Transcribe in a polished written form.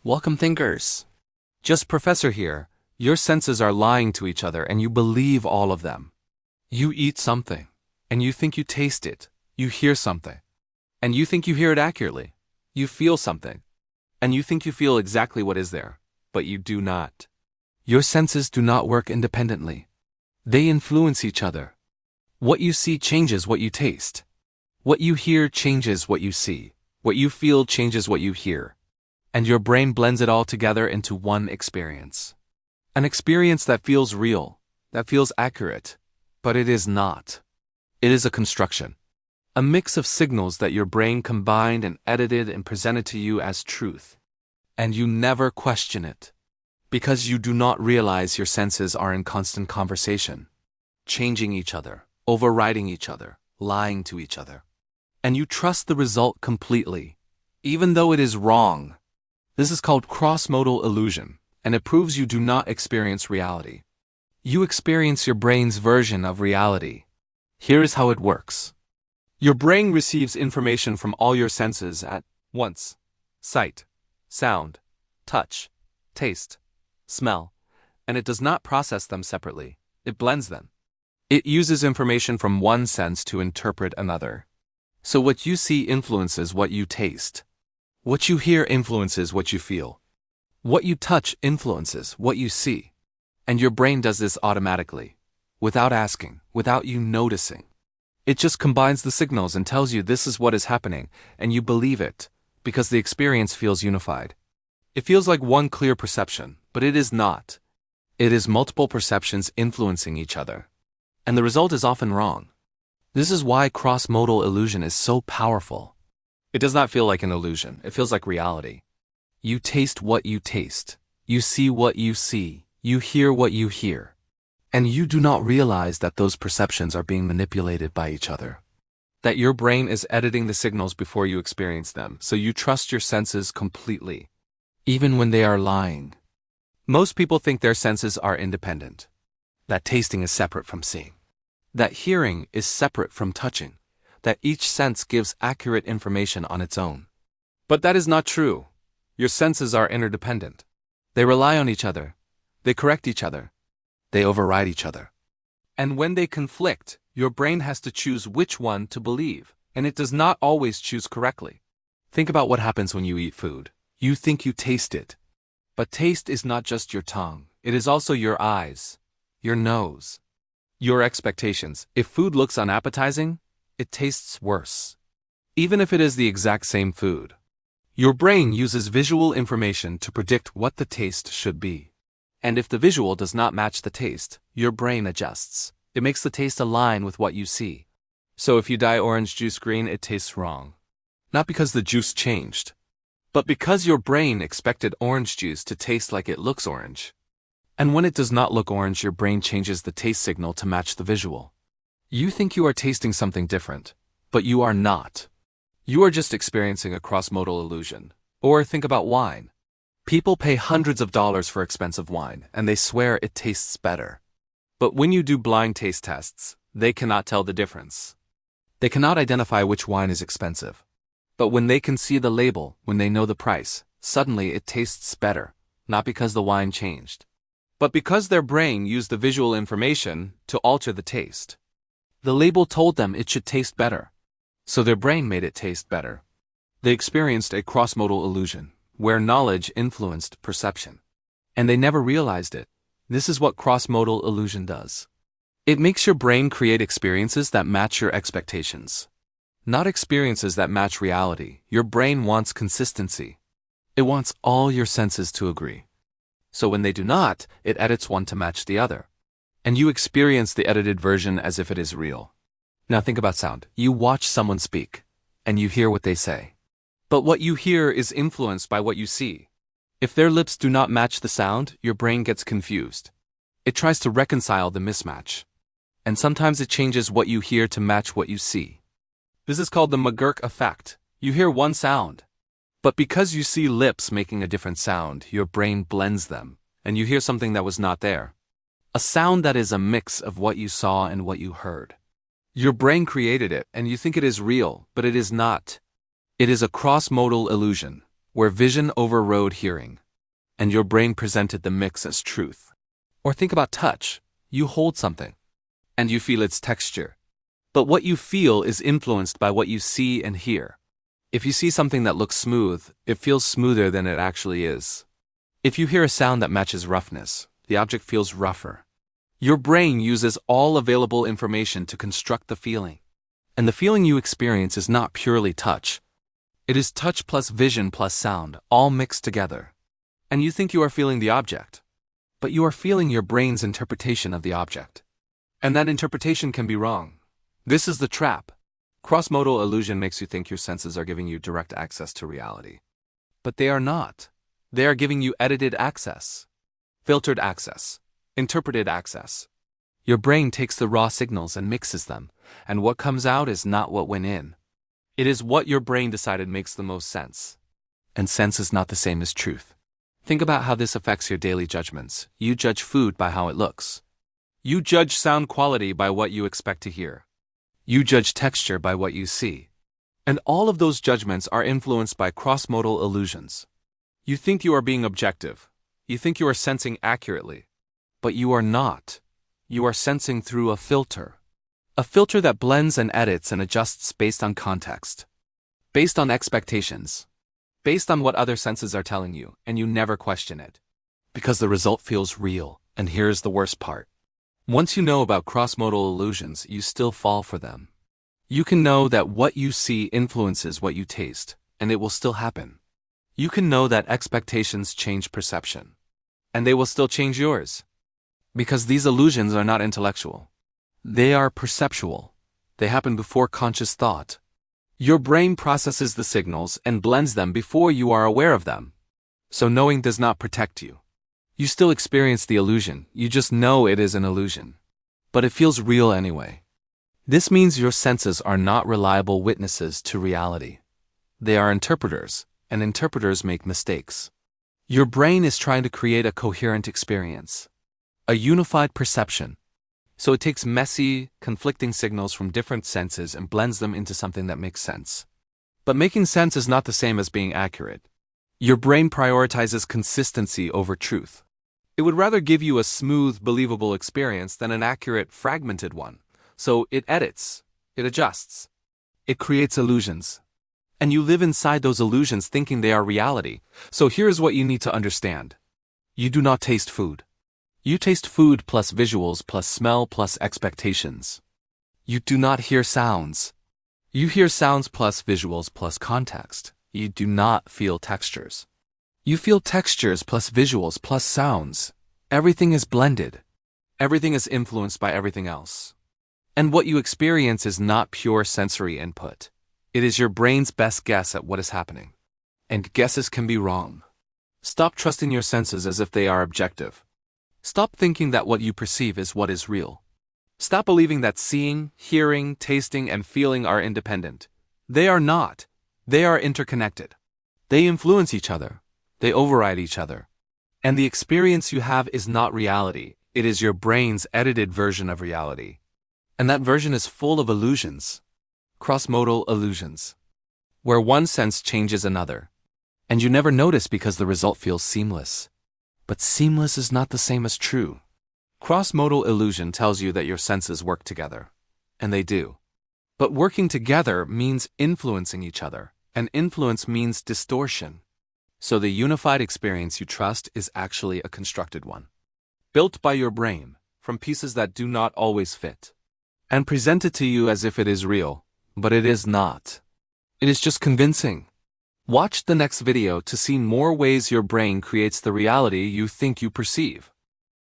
Welcome, thinkers. JustProfessor here. Your senses are lying to each other and you believe all of them. You eat something, and you think you taste it. You hear something, and you think you hear it accurately. You feel something, and you think you feel exactly what is there, but you do not. Your senses do not work independently. They influence each other. What you see changes what you taste. What you hear changes what you see. What you feel changes what you hear. And your brain blends it all together into one experience. An experience that feels real, that feels accurate, but it is not. It is a construction. A mix of signals that your brain combined and edited and presented to you as truth. And you never question it. Because you do not realize your senses are in constant conversation. Changing each other, overriding each other, lying to each other. And you trust the result completely, even though it is wrong. This is called cross-modal illusion, and it proves you do not experience reality. You experience your brain's version of reality. Here is how it works. Your brain receives information from all your senses at once: sight, sound, touch, taste, smell, and it does not process them separately. It blends them. It uses information from one sense to interpret another. So what you see influences what you taste. What you hear influences what you feel. What you touch influences what you see. And your brain does this automatically, without asking, without you noticing. It just combines the signals and tells you this is what is happening, and you believe it, because the experience feels unified. It feels like one clear perception, but it is not. It is multiple perceptions influencing each other. And the result is often wrong. This is why cross-modal illusion is so powerful. It does not feel like an illusion, it feels like reality. You taste what you taste. You see what you see. You hear what you hear. And you do not realize that those perceptions are being manipulated by each other. That your brain is editing the signals before you experience them, so you trust your senses completely, even when they are lying. Most people think their senses are independent. That tasting is separate from seeing. That hearing is separate from touching. That each sense gives accurate information on its own. But that is not true. Your senses are interdependent. They rely on each other. They correct each other. They override each other. And when they conflict, your brain has to choose which one to believe, and it does not always choose correctly. Think about what happens when you eat food. You think you taste it. But taste is not just your tongue. It is also your eyes, your nose, your expectations. If food looks unappetizing, it tastes worse. Even if it is the exact same food. Your brain uses visual information to predict what the taste should be. And if the visual does not match the taste, your brain adjusts. It makes the taste align with what you see. So if you dye orange juice green, it tastes wrong. Not because the juice changed, but because your brain expected orange juice to taste like it looks orange. And when it does not look orange, your brain changes the taste signal to match the visual. You think you are tasting something different, but you are not. You are just experiencing a cross-modal illusion. Or think about wine. People pay hundreds of dollars for expensive wine, and they swear it tastes better. But when you do blind taste tests, they cannot tell the difference. They cannot identify which wine is expensive. But when they can see the label, when they know the price, suddenly it tastes better, not because the wine changed, but because their brain used the visual information to alter the taste. The label told them it should taste better, so their brain made it taste better. They experienced a cross-modal illusion, where knowledge influenced perception. And they never realized it. This is what cross-modal illusion does. It makes your brain create experiences that match your expectations. Not experiences that match reality. Your brain wants consistency. It wants all your senses to agree. So when they do not, it edits one to match the other. And you experience the edited version as if it is real. Now think about sound. You watch someone speak, and you hear what they say. But what you hear is influenced by what you see. If their lips do not match the sound, your brain gets confused. It tries to reconcile the mismatch. And sometimes it changes what you hear to match what you see. This is called the McGurk effect. You hear one sound, but because you see lips making a different sound, your brain blends them, and you hear something that was not there. A sound that is a mix of what you saw and what you heard. Your brain created it, and you think it is real, but it is not. It is a cross-modal illusion, where vision overrode hearing, and your brain presented the mix as truth. Or think about touch. You hold something, and you feel its texture. But what you feel is influenced by what you see and hear. If you see something that looks smooth, it feels smoother than it actually is. If you hear a sound that matches roughness, the object feels rougher. Your brain uses all available information to construct the feeling. And the feeling you experience is not purely touch. It is touch plus vision plus sound, all mixed together. And you think you are feeling the object, but you are feeling your brain's interpretation of the object. And that interpretation can be wrong. This is the trap. Cross-modal illusion makes you think your senses are giving you direct access to reality. But they are not. They are giving you edited access, filtered access, interpreted access. Your brain takes the raw signals and mixes them, and what comes out is not what went in. It is what your brain decided makes the most sense. And sense is not the same as truth. Think about how this affects your daily judgments. You judge food by how it looks. You judge sound quality by what you expect to hear. You judge texture by what you see. And all of those judgments are influenced by cross-modal illusions. You think you are being objective. You think you are sensing accurately. But you are not. You are sensing through a filter. A filter that blends and edits and adjusts based on context. Based on expectations. Based on what other senses are telling you, and you never question it. Because the result feels real, and here's the worst part. Once you know about cross-modal illusions, you still fall for them. You can know that what you see influences what you taste, and it will still happen. You can know that expectations change perception, and they will still change yours. Because these illusions are not intellectual. They are perceptual. They happen before conscious thought. Your brain processes the signals and blends them before you are aware of them. So knowing does not protect you. You still experience the illusion, you just know it is an illusion. But it feels real anyway. This means your senses are not reliable witnesses to reality. They are interpreters, and interpreters make mistakes. Your brain is trying to create a coherent experience. A unified perception. So it takes messy, conflicting signals from different senses and blends them into something that makes sense. But making sense is not the same as being accurate. Your brain prioritizes consistency over truth. It would rather give you a smooth, believable experience than an accurate, fragmented one. So it edits, it adjusts, it creates illusions. And you live inside those illusions thinking they are reality. So here's what you need to understand. You do not taste food. You taste food plus visuals plus smell plus expectations. You do not hear sounds. You hear sounds plus visuals plus context. You do not feel textures. You feel textures plus visuals plus sounds. Everything is blended. Everything is influenced by everything else. And what you experience is not pure sensory input. It is your brain's best guess at what is happening. And guesses can be wrong. Stop trusting your senses as if they are objective. Stop thinking that what you perceive is what is real. Stop believing that seeing, hearing, tasting, and feeling are independent. They are not. They are interconnected. They influence each other. They override each other. And the experience you have is not reality. It is your brain's edited version of reality. And that version is full of illusions. Cross-modal illusions. Where one sense changes another. And you never notice because the result feels seamless. But seamless is not the same as true. Cross-modal illusion tells you that your senses work together. And they do. But working together means influencing each other. And influence means distortion. So the unified experience you trust is actually a constructed one. Built by your brain, from pieces that do not always fit. And presented to you as if it is real, but it is not. It is just convincing. Watch the next video to see more ways your brain creates the reality you think you perceive.